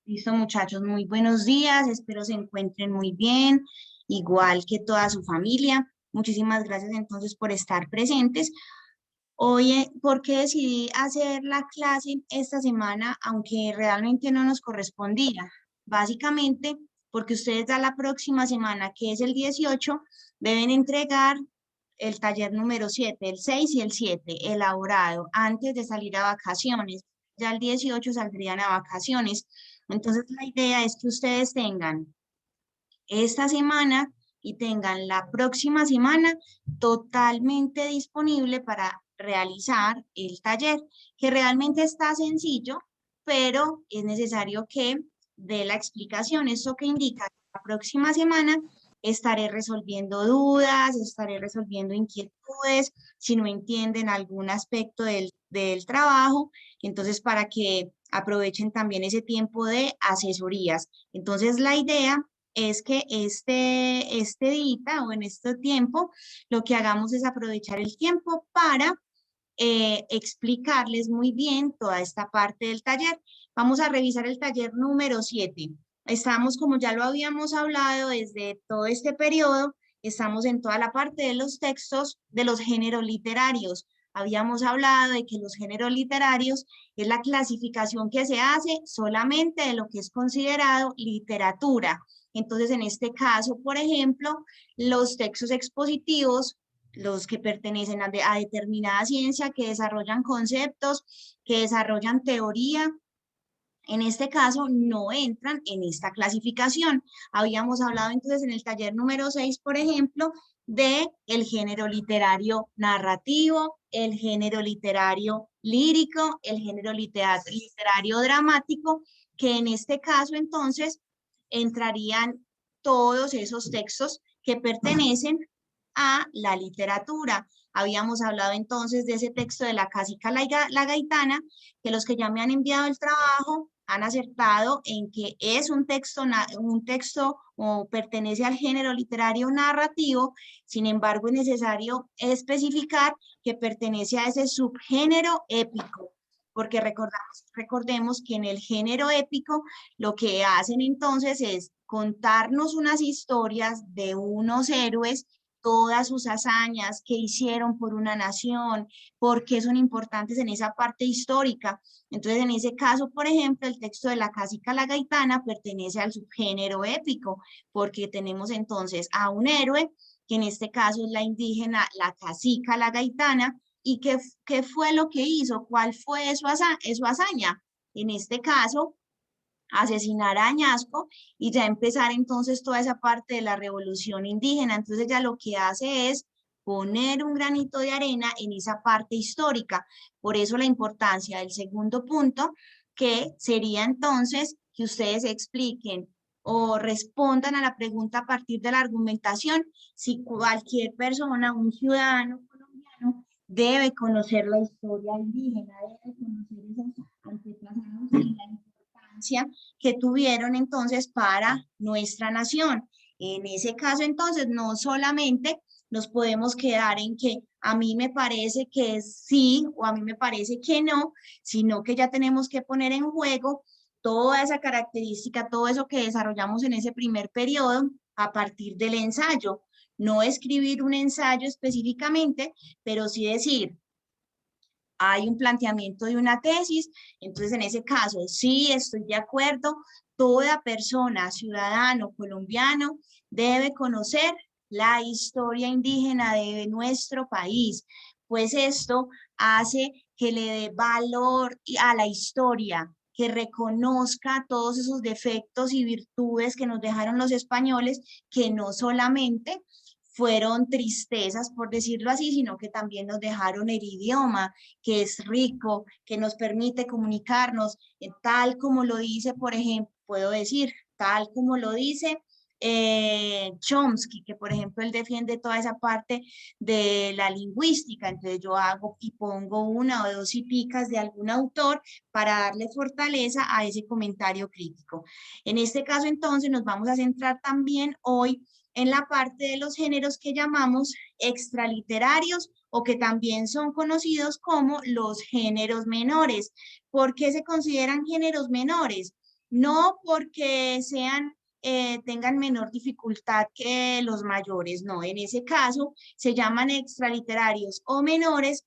Listo, muchachos, muy buenos días. Espero se encuentren muy bien, igual que toda su familia. Muchísimas gracias entonces por estar presentes. Oye, ¿por qué decidí hacer la clase esta semana, aunque realmente no nos correspondía? Básicamente, porque ustedes ya la próxima semana, que es el 18, deben entregar el taller número 7, el 6 y el 7, elaborado antes de salir a vacaciones. Ya el 18 saldrían a vacaciones. Entonces, la idea es que ustedes tengan esta semana y tengan la próxima semana totalmente disponible para realizar el taller, que realmente está sencillo, pero es necesario que dé la explicación. Esto que indica que la próxima semana estaré resolviendo dudas, estaré resolviendo inquietudes, si no entienden algún aspecto del trabajo, entonces para que aprovechen también ese tiempo de asesorías. Entonces la idea es que este día o en este tiempo lo que hagamos es aprovechar el tiempo para explicarles muy bien toda esta parte del taller. Vamos a revisar el taller número 7. Estamos, como ya lo habíamos hablado desde todo este periodo, estamos en toda la parte de los textos de los géneros literarios. Habíamos hablado de que los géneros literarios es la clasificación que se hace solamente de lo que es considerado literatura. Entonces, en este caso, por ejemplo, los textos expositivos, los que pertenecen a determinada ciencia, que desarrollan conceptos, que desarrollan teoría, en este caso no entran en esta clasificación. Habíamos hablado entonces en el taller número 6, por ejemplo, de el género literario narrativo, el género literario lírico, el género literario dramático, que en este caso entonces entrarían todos esos textos que pertenecen a la literatura. Habíamos hablado entonces de ese texto de la Casica la Gaitana, que los que ya me han enviado el trabajo han acertado en que es un texto o pertenece al género literario narrativo. Sin embargo, es necesario especificar que pertenece a ese subgénero épico, porque recordemos que en el género épico lo que hacen entonces es contarnos unas historias de unos héroes, todas sus hazañas que hicieron por una nación, por qué son importantes en esa parte histórica. Entonces, en ese caso, por ejemplo, el texto de la Casica la Gaitana pertenece al subgénero épico, porque tenemos entonces a un héroe, que en este caso es la indígena, la Casica la Gaitana, y qué fue lo que hizo, cuál fue su hazaña. En este caso, asesinar a Añasco y ya empezar entonces toda esa parte de la revolución indígena. Entonces ya lo que hace es poner un granito de arena en esa parte histórica. Por eso la importancia del segundo punto, que sería entonces que ustedes expliquen o respondan a la pregunta a partir de la argumentación si cualquier persona, un ciudadano colombiano, debe conocer la historia indígena, debe conocer esos antepasados y la importancia que tuvieron entonces para nuestra nación. En ese caso, entonces, no solamente nos podemos quedar en que a mí me parece que sí o a mí me parece que no, sino que ya tenemos que poner en juego toda esa característica, todo eso que desarrollamos en ese primer periodo a partir del ensayo. No escribir un ensayo específicamente, pero sí decir, hay un planteamiento de una tesis, entonces en ese caso sí estoy de acuerdo, toda persona, ciudadano, colombiano, debe conocer la historia indígena de nuestro país, pues esto hace que le dé valor a la historia, que reconozca todos esos defectos y virtudes que nos dejaron los españoles, que no solamente fueron tristezas, por decirlo así, sino que también nos dejaron el idioma, que es rico, que nos permite comunicarnos, tal como lo dice, por ejemplo, puedo decir, tal como lo dice Chomsky, que por ejemplo él defiende toda esa parte de la lingüística, entonces yo hago y pongo una o dos citicas de algún autor para darle fortaleza a ese comentario crítico. En este caso entonces nos vamos a centrar también hoy en la parte de los géneros que llamamos extraliterarios o que también son conocidos como los géneros menores. ¿Por qué se consideran géneros menores? no porque sean, tengan menor dificultad que los mayores, no, en ese caso se llaman extraliterarios o menores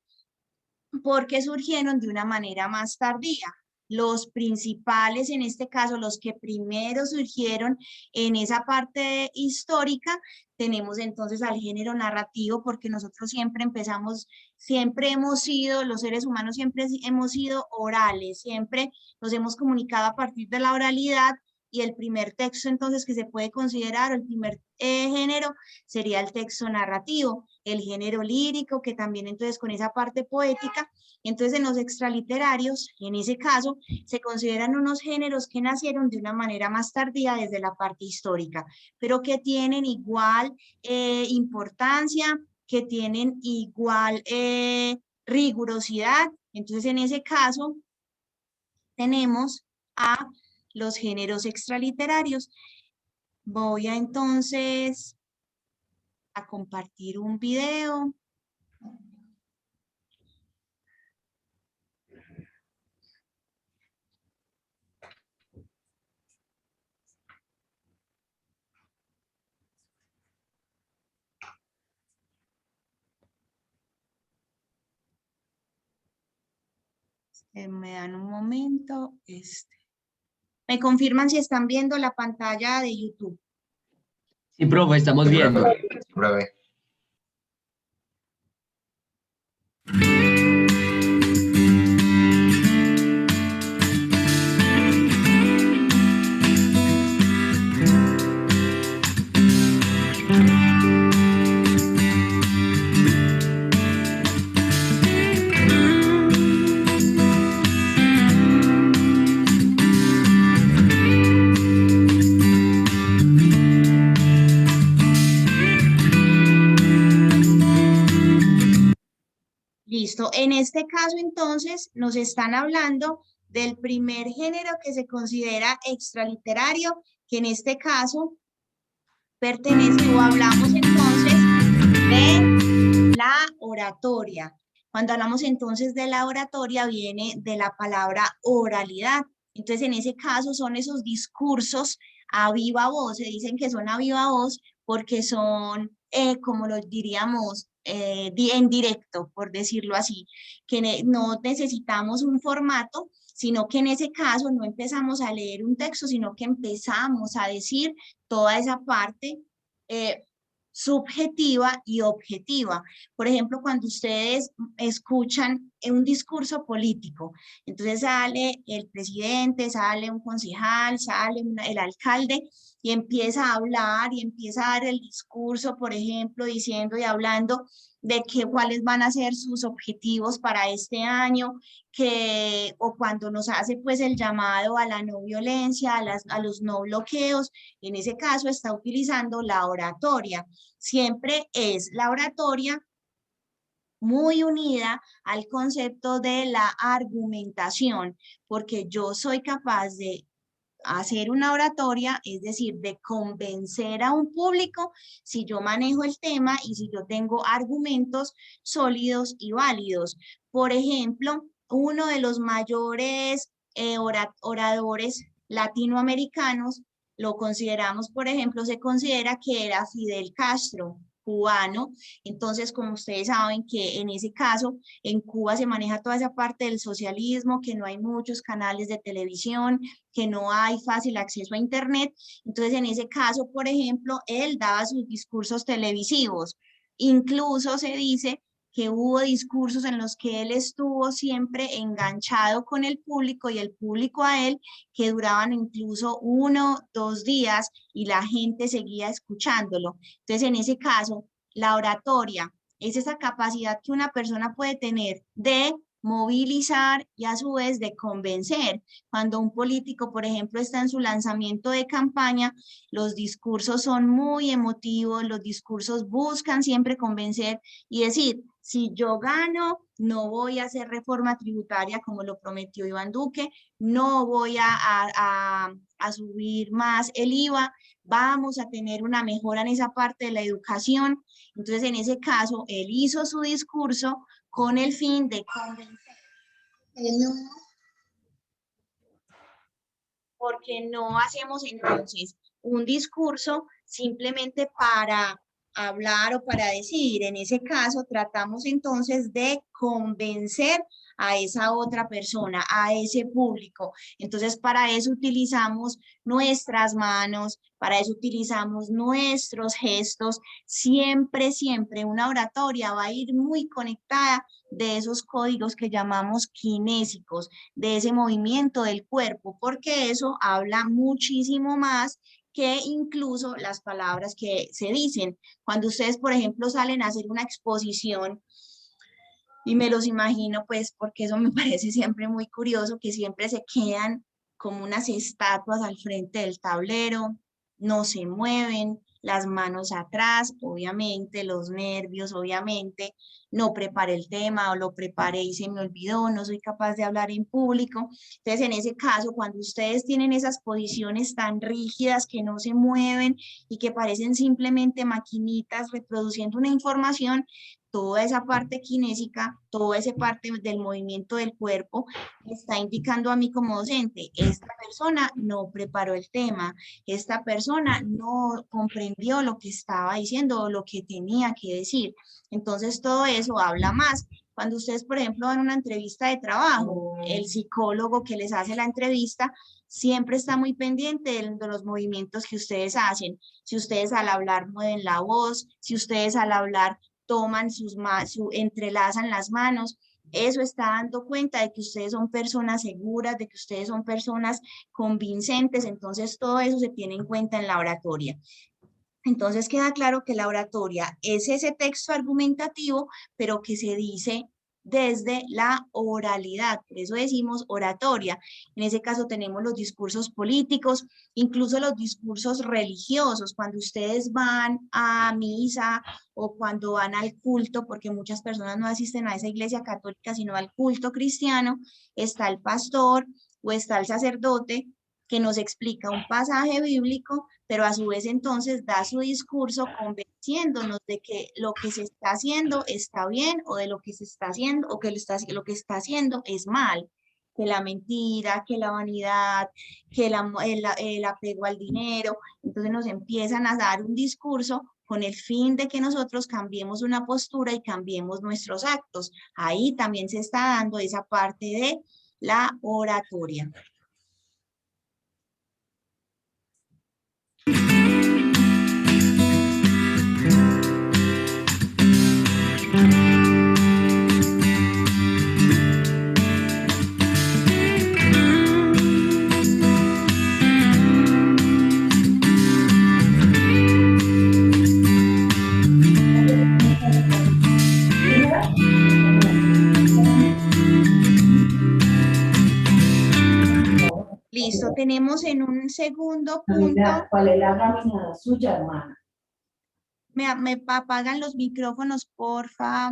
porque surgieron de una manera más tardía. Los principales, en este caso, los que primero surgieron en esa parte histórica, tenemos entonces al género narrativo, porque nosotros siempre empezamos, siempre hemos sido, los seres humanos siempre hemos sido orales, siempre nos hemos comunicado a partir de la oralidad, y el primer texto entonces que se puede considerar, o el primer género, sería el texto narrativo, el género lírico, que también entonces con esa parte poética. Entonces, en los extraliterarios, en ese caso, se consideran unos géneros que nacieron de una manera más tardía desde la parte histórica, pero que tienen igual importancia, que tienen igual rigurosidad. Entonces, en ese caso, tenemos a los géneros extraliterarios. Voy a entonces a compartir un video. Me dan un momento. Me confirman si están viendo la pantalla de YouTube. Sí, profe, estamos Sí, viendo. profe. Listo. En este caso, entonces, nos están hablando del primer género que se considera extraliterario, que en este caso pertenece, o hablamos entonces de la oratoria. Cuando hablamos entonces de la oratoria, viene de la palabra oralidad. Entonces, en ese caso son esos discursos a viva voz. Se dicen que son a viva voz porque son, como lo diríamos, en directo, por decirlo así, que no necesitamos un formato, sino que en ese caso no empezamos a leer un texto, sino que empezamos a decir toda esa parte eh, subjetiva y objetiva. Por ejemplo, cuando ustedes escuchan un discurso político, entonces sale el presidente, sale un concejal, sale el alcalde y empieza a hablar y empieza a dar el discurso, por ejemplo, diciendo y hablando de cuáles van a ser sus objetivos para este año, o cuando nos hace pues el llamado a la no violencia, a los no bloqueos, en ese caso está utilizando la oratoria. Siempre es la oratoria muy unida al concepto de la argumentación, porque yo soy capaz de hacer una oratoria, es decir, de convencer a un público si yo manejo el tema y si yo tengo argumentos sólidos y válidos. Por ejemplo, uno de los mayores oradores latinoamericanos, lo consideramos, por ejemplo, se considera que era Fidel Castro, cubano. Entonces, como ustedes saben que en ese caso, en Cuba se maneja toda esa parte del socialismo, que no hay muchos canales de televisión, que no hay fácil acceso a Internet. Entonces, en ese caso, por ejemplo, él daba sus discursos televisivos. Incluso se dice que hubo discursos en los que él estuvo siempre enganchado con el público y el público a él, que duraban incluso 1, 2 días y la gente seguía escuchándolo. Entonces, en ese caso, la oratoria es esa capacidad que una persona puede tener de movilizar y a su vez de convencer. Cuando un político, por ejemplo, está en su lanzamiento de campaña, los discursos son muy emotivos, los discursos buscan siempre convencer y decir, si yo gano, no voy a hacer reforma tributaria como lo prometió Iván Duque, no voy a subir más el IVA, vamos a tener una mejora en esa parte de la educación. Entonces, en ese caso, él hizo su discurso con el fin de convencer. porque no hacemos entonces un discurso simplemente para hablar o para decir. En ese caso, tratamos entonces de convencer a esa otra persona, a ese público. Entonces, para eso utilizamos nuestras manos, para eso utilizamos nuestros gestos. Siempre, siempre una oratoria va a ir muy conectada de esos códigos que llamamos kinésicos, de ese movimiento del cuerpo, porque eso habla muchísimo más que incluso las palabras que se dicen. Cuando ustedes, por ejemplo, salen a hacer una exposición, y me los imagino, pues, porque eso me parece siempre muy curioso, que siempre se quedan como unas estatuas al frente del tablero, no se mueven, las manos atrás, obviamente, los nervios, obviamente, no preparé el tema o lo preparé y se me olvidó, no soy capaz de hablar en público. Entonces, en ese caso, cuando ustedes tienen esas posiciones tan rígidas que no se mueven y que parecen simplemente maquinitas reproduciendo una información, toda esa parte kinésica, toda esa parte del movimiento del cuerpo me está indicando a mí como docente, esta persona no preparó el tema, esta persona no comprendió lo que estaba diciendo o lo que tenía que decir. Entonces todo eso habla más. Cuando ustedes, por ejemplo, van a una entrevista de trabajo, el psicólogo que les hace la entrevista siempre está muy pendiente de los movimientos que ustedes hacen. Si ustedes al hablar mueven la voz, si ustedes al hablar toman entrelazan las manos, eso está dando cuenta de que ustedes son personas seguras, de que ustedes son personas convincentes, entonces todo eso se tiene en cuenta en la oratoria. Entonces queda claro que la oratoria es ese texto argumentativo, pero que se dice desde la oralidad, por eso decimos oratoria. En ese caso tenemos los discursos políticos, incluso los discursos religiosos, cuando ustedes van a misa o cuando van al culto, porque muchas personas no asisten a esa iglesia católica, sino al culto cristiano, está el pastor o está el sacerdote que nos explica un pasaje bíblico, pero a su vez entonces da su discurso convenciéndonos de que lo que se está haciendo está bien o de lo que se está haciendo o que lo que está haciendo es mal, que la mentira, que la vanidad, que el apego al dinero. Entonces nos empiezan a dar un discurso con el fin de que nosotros cambiemos una postura y cambiemos nuestros actos. Ahí también se está dando esa parte de la oratoria. Listo, tenemos en un segundo punto. ¿Cuál es la caminada suya, hermana? Me apagan los micrófonos, porfa.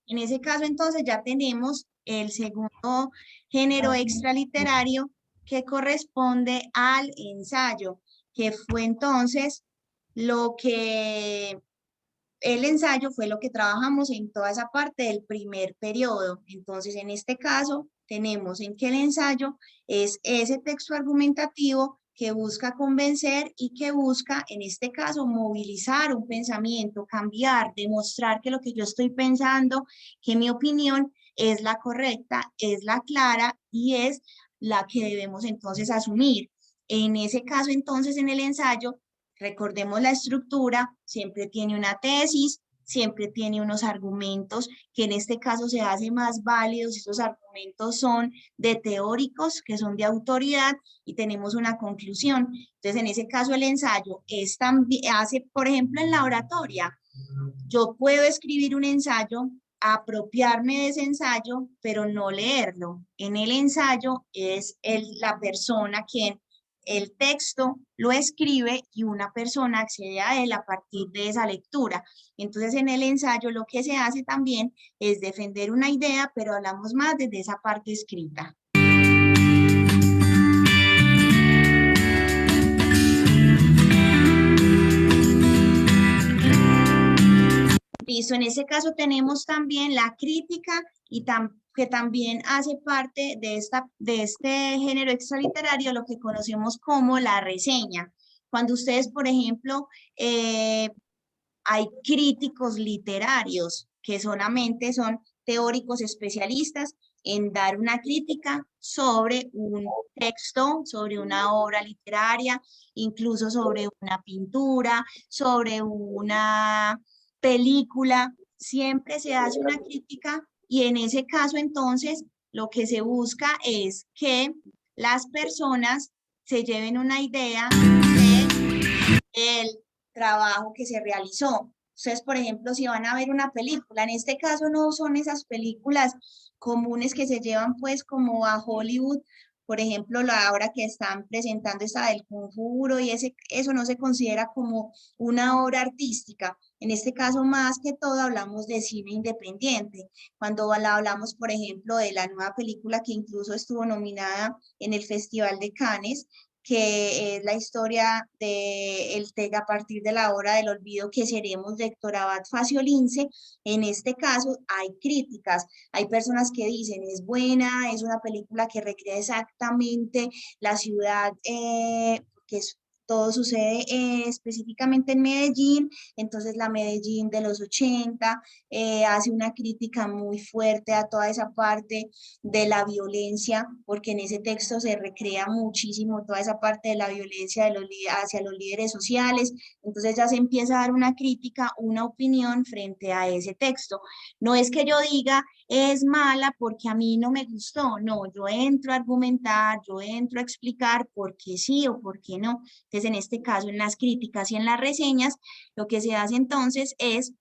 En ese caso, entonces, ya tenemos el segundo género extraliterario que corresponde al ensayo, que fue entonces lo que el ensayo fue lo que trabajamos en toda esa parte del primer periodo. Entonces, en este caso, tenemos en que el ensayo es ese texto argumentativo que busca convencer y que busca, en este caso, movilizar un pensamiento, cambiar, demostrar que lo que yo estoy pensando, que mi opinión es la correcta, es la clara y es la que debemos entonces asumir. En ese caso, entonces, en el ensayo, recordemos la estructura, siempre tiene una tesis, siempre tiene unos argumentos, que en este caso se hace más válidos. Estos argumentos son de teóricos, que son de autoridad, y tenemos una conclusión. Entonces, en ese caso, el ensayo es también, hace, por ejemplo, en la oratoria, yo puedo escribir un ensayo, apropiarme de ese ensayo, pero no leerlo. En el ensayo es la persona quien el texto lo escribe y una persona accede a él a partir de esa lectura. Entonces, en el ensayo lo que se hace también es defender una idea, pero hablamos más desde esa parte escrita. Listo, en ese caso tenemos también la crítica y que también hace parte de este género extraliterario, lo que conocemos como la reseña. Cuando ustedes, por ejemplo, hay críticos literarios que solamente son teóricos especialistas en dar una crítica sobre un texto, sobre una obra literaria, incluso sobre una pintura, sobre una película. Siempre se hace una crítica y en ese caso entonces lo que se busca es que las personas se lleven una idea del trabajo que se realizó. Ustedes, por ejemplo, si van a ver una película, en este caso no son esas películas comunes que se llevan pues como a Hollywood, por ejemplo, la obra que están presentando esta del Conjuro y eso no se considera como una obra artística. En este caso, más que todo, hablamos de cine independiente. Cuando hablamos, por ejemplo, de la nueva película que incluso estuvo nominada en el Festival de Cannes, que es la historia de el TEC a partir de la hora del olvido que seremos de Héctor Abad Faciolince. En este caso hay críticas, hay personas que dicen es buena, es una película que recrea exactamente la ciudad, que es todo sucede específicamente en Medellín, entonces la Medellín de los 80 hace una crítica muy fuerte a toda esa parte de la violencia, porque en ese texto se recrea muchísimo toda esa parte de la violencia hacia los líderes sociales, entonces ya se empieza a dar una crítica, una opinión frente a ese texto. No es que yo diga es mala porque a mí no me gustó, no, yo entro a argumentar, yo entro a explicar por qué sí o por qué no. Entonces, en este caso, en las críticas y en las reseñas, lo que se hace entonces es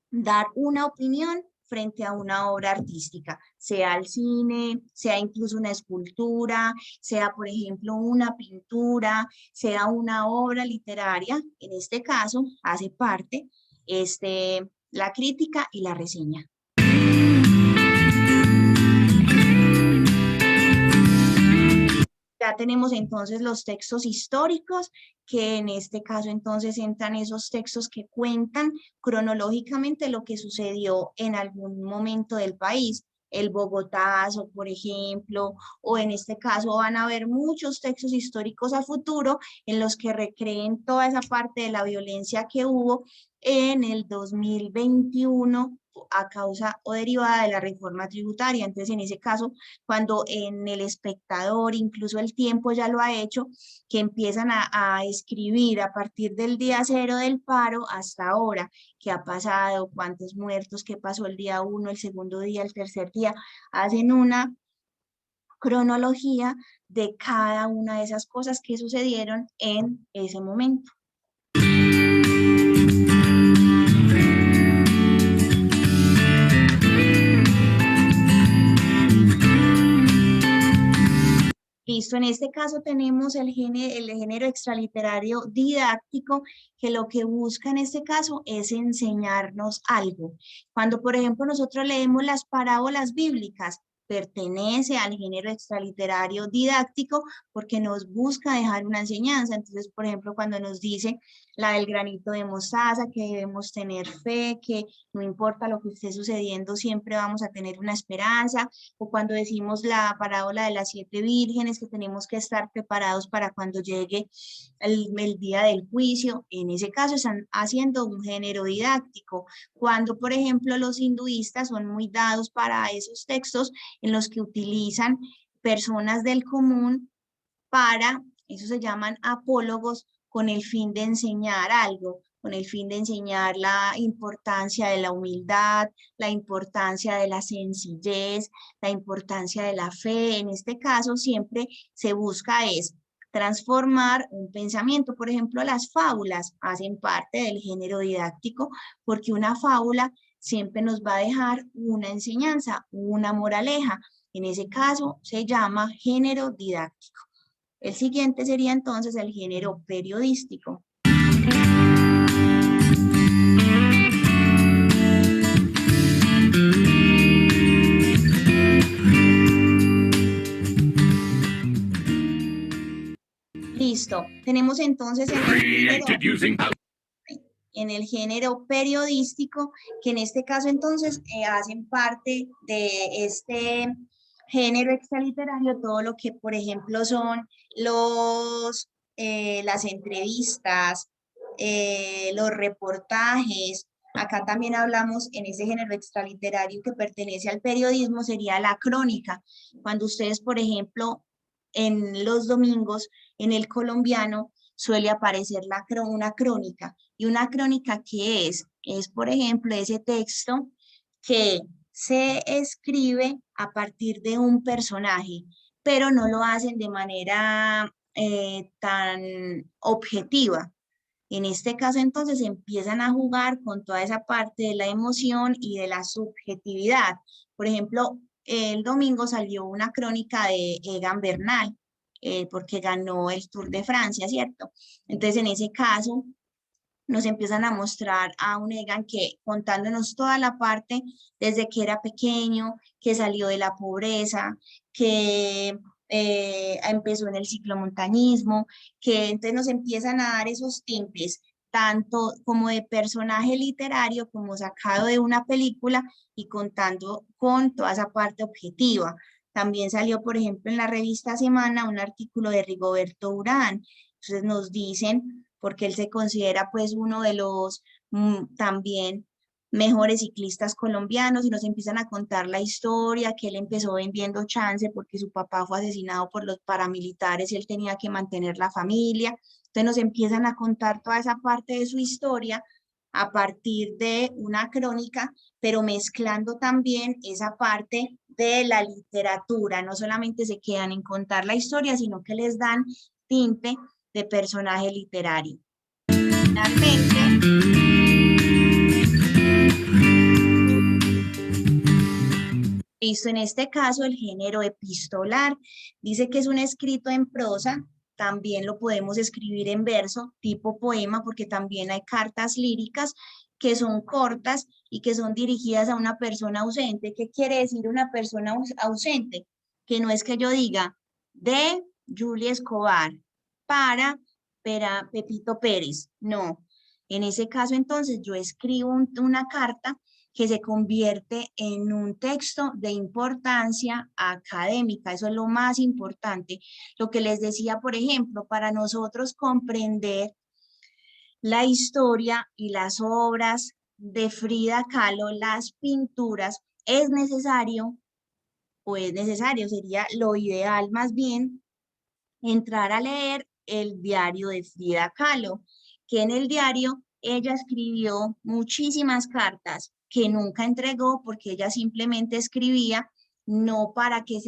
dar una opinión frente a una obra artística, sea el cine, sea incluso una escultura, sea, por ejemplo, una pintura, sea una obra literaria. En este caso, hace parte la crítica y la reseña. Ya tenemos entonces los textos históricos, que en este caso entonces entran esos textos que cuentan cronológicamente lo que sucedió en algún momento del país. El Bogotazo, por ejemplo, o en este caso van a haber muchos textos históricos a futuro en los que recreen toda esa parte de la violencia que hubo en el 2021 a causa o derivada de la reforma tributaria. Entonces, en ese caso, cuando en El Espectador, incluso El Tiempo ya lo ha hecho, que empiezan a escribir a partir del día cero del paro hasta ahora, qué ha pasado, cuántos muertos, qué pasó el día 1, el segundo día, el tercer día, hacen una cronología de cada una de esas cosas que sucedieron en ese momento. Listo, en este caso tenemos el género extraliterario didáctico, que lo que busca en este caso es enseñarnos algo. Cuando, por ejemplo, nosotros leemos las parábolas bíblicas, pertenece al género extraliterario didáctico porque nos busca dejar una enseñanza. Entonces, por ejemplo, cuando nos dice la del granito de mostaza, que debemos tener fe, que no importa lo que esté sucediendo, siempre vamos a tener una esperanza, o cuando decimos la parábola de las 7 vírgenes, que tenemos que estar preparados para cuando llegue el día del juicio. En ese caso están haciendo un género didáctico. Cuando, por ejemplo, los hinduistas son muy dados para esos textos en los que utilizan personas del común para, eso se llaman apólogos, con el fin de enseñar algo, con el fin de enseñar la importancia de la humildad, la importancia de la sencillez, la importancia de la fe. En este caso siempre se busca es transformar un pensamiento. Por ejemplo, las fábulas hacen parte del género didáctico porque una fábula siempre nos va a dejar una enseñanza, una moraleja. En ese caso se llama género didáctico. El siguiente sería entonces el género periodístico. Listo, tenemos entonces el género en el género periodístico, que en este caso entonces hacen parte de este género extraliterario, todo lo que por ejemplo son las entrevistas, los reportajes. Acá también hablamos en ese género extraliterario que pertenece al periodismo, sería la crónica. Cuando ustedes, por ejemplo, en los domingos, en el colombiano, suele aparecer una crónica. ¿Y una crónica qué es? Es, por ejemplo, ese texto que se escribe a partir de un personaje, pero no lo hacen de manera tan objetiva. En este caso, entonces, empiezan a jugar con toda esa parte de la emoción y de la subjetividad. Por ejemplo, el domingo salió una crónica de Egan Bernal, porque ganó el Tour de Francia, ¿cierto? Entonces, en ese caso, nos empiezan a mostrar a un Egan que contándonos toda la parte desde que era pequeño, que salió de la pobreza, que empezó en el ciclomontañismo, que entonces nos empiezan a dar esos tintes, tanto como de personaje literario, como sacado de una película y contando con toda esa parte objetiva. También salió, por ejemplo, en la revista Semana un artículo de Rigoberto Urán. Entonces nos dicen, porque él se considera pues uno de los también mejores ciclistas colombianos y nos empiezan a contar la historia, que él empezó vendiendo chance porque su papá fue asesinado por los paramilitares y él tenía que mantener la familia. Entonces nos empiezan a contar toda esa parte de su historia a partir de una crónica, pero mezclando también esa parte de la literatura. No solamente se quedan en contar la historia, sino que les dan tinte de personaje literario. Finalmente, listo, en este caso el género epistolar dice que es un escrito en prosa, también lo podemos escribir en verso, tipo poema, porque también hay cartas líricas que son cortas y que son dirigidas a una persona ausente. ¿Qué quiere decir una persona ausente? Que no es que yo diga de Julia Escobar para Pepito Pérez, no. En ese caso, entonces, yo escribo una carta que se convierte en un texto de importancia académica. Eso es lo más importante. Lo que les decía, por ejemplo, para nosotros comprender la historia y las obras de Frida Kahlo, las pinturas, es necesario, sería lo ideal más bien, entrar a leer el diario de Frida Kahlo, que en el diario ella escribió muchísimas cartas que nunca entregó porque ella simplemente escribía, no para que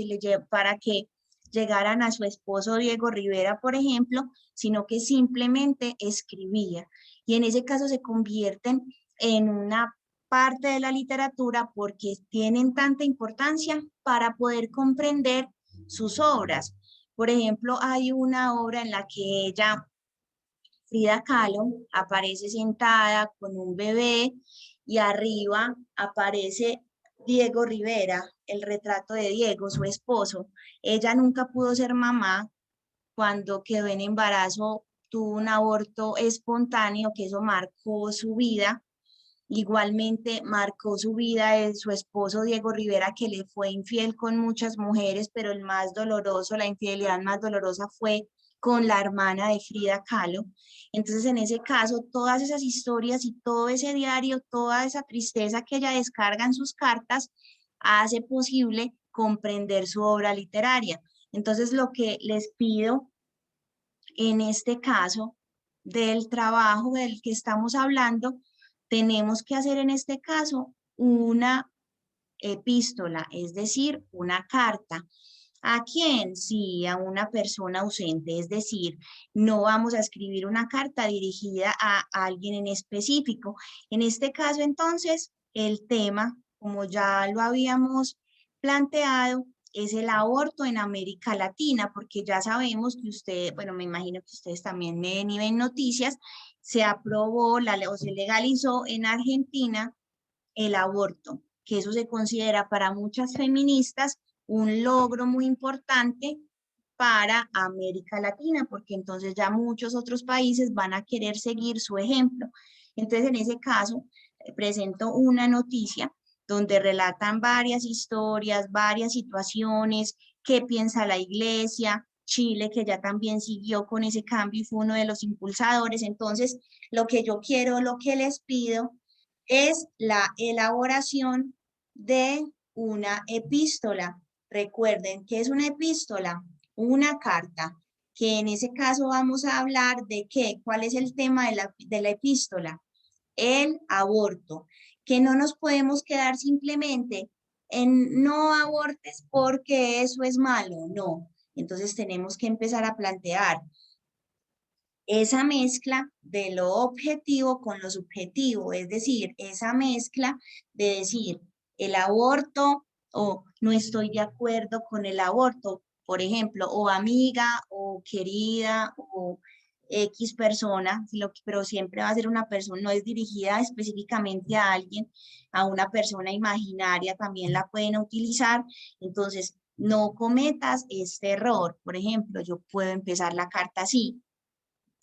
para que llegaran a su esposo Diego Rivera, por ejemplo, sino que simplemente escribía. Y en ese caso se convierten en una parte de la literatura porque tienen tanta importancia para poder comprender sus obras. Por ejemplo, hay una obra en la que Frida Kahlo, aparece sentada con un bebé y arriba aparece Diego Rivera, el retrato de Diego, su esposo. Ella nunca pudo ser mamá. Cuando quedó en embarazo, tuvo un aborto espontáneo, que eso marcó su vida. Igualmente marcó su vida de su esposo Diego Rivera, que le fue infiel con muchas mujeres, pero el más doloroso, la infidelidad más dolorosa fue con la hermana de Frida Kahlo. Entonces, en ese caso, todas esas historias y todo ese diario, toda esa tristeza que ella descarga en sus cartas, hace posible comprender su obra literaria. Entonces, lo que les pido en este caso del trabajo del que estamos hablando, tenemos que hacer en este caso una epístola, es decir, una carta. ¿A quién? Sí, a una persona ausente, es decir, no vamos a escribir una carta dirigida a alguien en específico. En este caso, entonces, el tema, como ya lo habíamos planteado, es el aborto en América Latina, porque ya sabemos que usted, bueno, me imagino que ustedes también ven y ven noticias, se aprobó o se legalizó en Argentina el aborto, que eso se considera para muchas feministas un logro muy importante para América Latina, porque entonces ya muchos otros países van a querer seguir su ejemplo. Entonces, en ese caso, presento una noticia donde relatan varias historias, varias situaciones, qué piensa la iglesia, Chile, que ya también siguió con ese cambio y fue uno de los impulsadores. Entonces, lo que yo quiero, lo que les pido es la elaboración de una epístola. Recuerden, ¿qué es una epístola? Una carta, que en ese caso vamos a hablar de qué, cuál es el tema de la epístola, el aborto, que no nos podemos quedar simplemente en no abortes porque eso es malo, no. Entonces tenemos que empezar a plantear esa mezcla de lo objetivo con lo subjetivo, es decir, esa mezcla de decir el aborto o no estoy de acuerdo con el aborto, por ejemplo, o amiga o querida o X persona, pero siempre va a ser una persona, no es dirigida específicamente a alguien, a una persona imaginaria también la pueden utilizar, entonces no cometas este error. Por ejemplo, yo puedo empezar la carta así: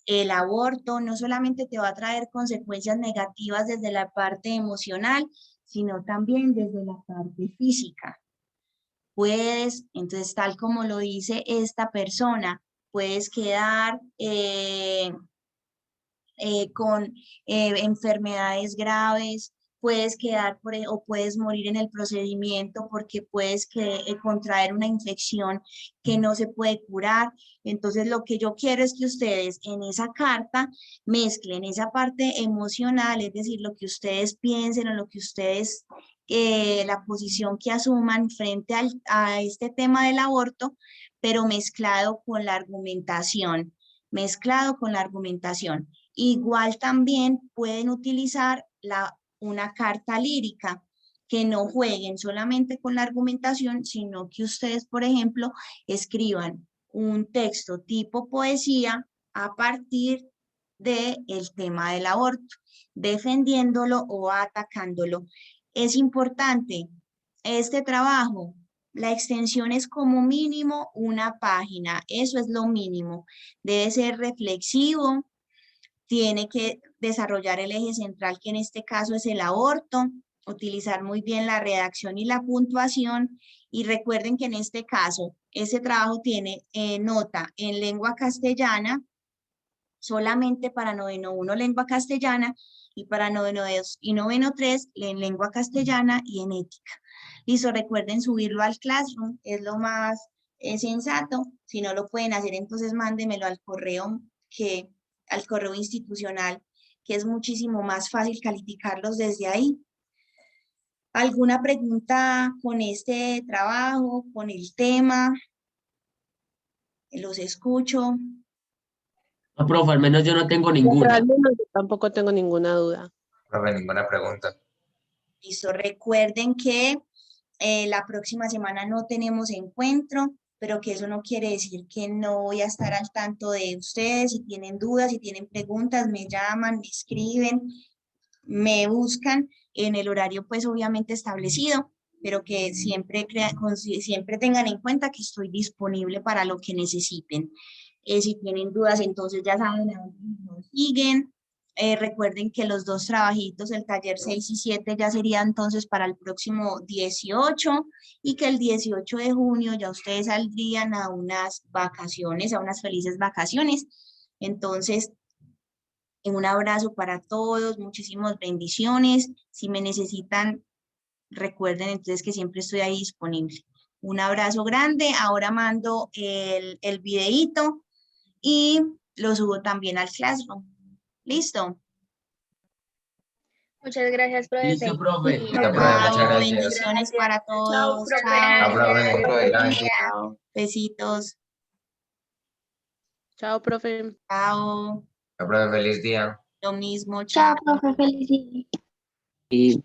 el aborto no solamente te va a traer consecuencias negativas desde la parte emocional, sino también desde la parte física. Puedes, entonces, tal como lo dice esta persona, puedes quedar con enfermedades graves, puedes quedar o puedes morir en el procedimiento porque puedes contraer una infección que no se puede curar. Entonces, lo que yo quiero es que ustedes en esa carta mezclen esa parte emocional, es decir, lo que ustedes piensen o lo que ustedes, la posición que asuman frente a este tema del aborto, pero mezclado con la argumentación, mezclado con la argumentación. Igual también pueden utilizar una carta lírica, que no jueguen solamente con la argumentación, sino que ustedes, por ejemplo, escriban un texto tipo poesía a partir del tema del aborto, defendiéndolo o atacándolo. Es importante este trabajo. La extensión es como mínimo una página, eso es lo mínimo. Debe ser reflexivo, tiene que desarrollar el eje central, que en este caso es el aborto, utilizar muy bien la redacción y la puntuación, y recuerden que en este caso, ese trabajo tiene nota en lengua castellana, solamente para noveno 1 lengua castellana, y para noveno 2 y noveno 3 en lengua castellana y en ética. Listo, recuerden subirlo al Classroom, es lo más sensato. Si no lo pueden hacer, entonces mándemelo al correo institucional, que es muchísimo más fácil calificarlos desde ahí. ¿Alguna pregunta con este trabajo, con el tema? Los escucho. No, profe, al menos yo no tengo ninguna. Realmente yo tampoco tengo ninguna duda. Profe, ninguna pregunta. Listo, recuerden que la próxima semana no tenemos encuentro, pero que eso no quiere decir que no voy a estar al tanto de ustedes. Si tienen dudas, si tienen preguntas, me llaman, me escriben, me buscan en el horario pues obviamente establecido, pero que siempre, siempre tengan en cuenta que estoy disponible para lo que necesiten. Si tienen dudas, entonces ya saben a dónde nos siguen. Recuerden que los dos trabajitos, el taller 6 y 7, ya sería entonces para el próximo 18, y que el 18 de junio ya ustedes saldrían a unas vacaciones, a unas felices vacaciones. Entonces, un abrazo para todos, muchísimas bendiciones. Si me necesitan, recuerden entonces que siempre estoy ahí disponible. Un abrazo grande. Ahora mando el videíto y lo subo también al Classroom. ¿Listo? Muchas gracias, profe. Listo, profe. Listo, profe, muchas Chao, gracias. bendiciones para Chao, todos. profe. Chao. Chao, profe. Profe, la bendiga. Chao. Besitos. Chao, profe. Chao. Chao, profe, feliz día. Lo mismo. Chao, Chao. profe. Feliz día. Y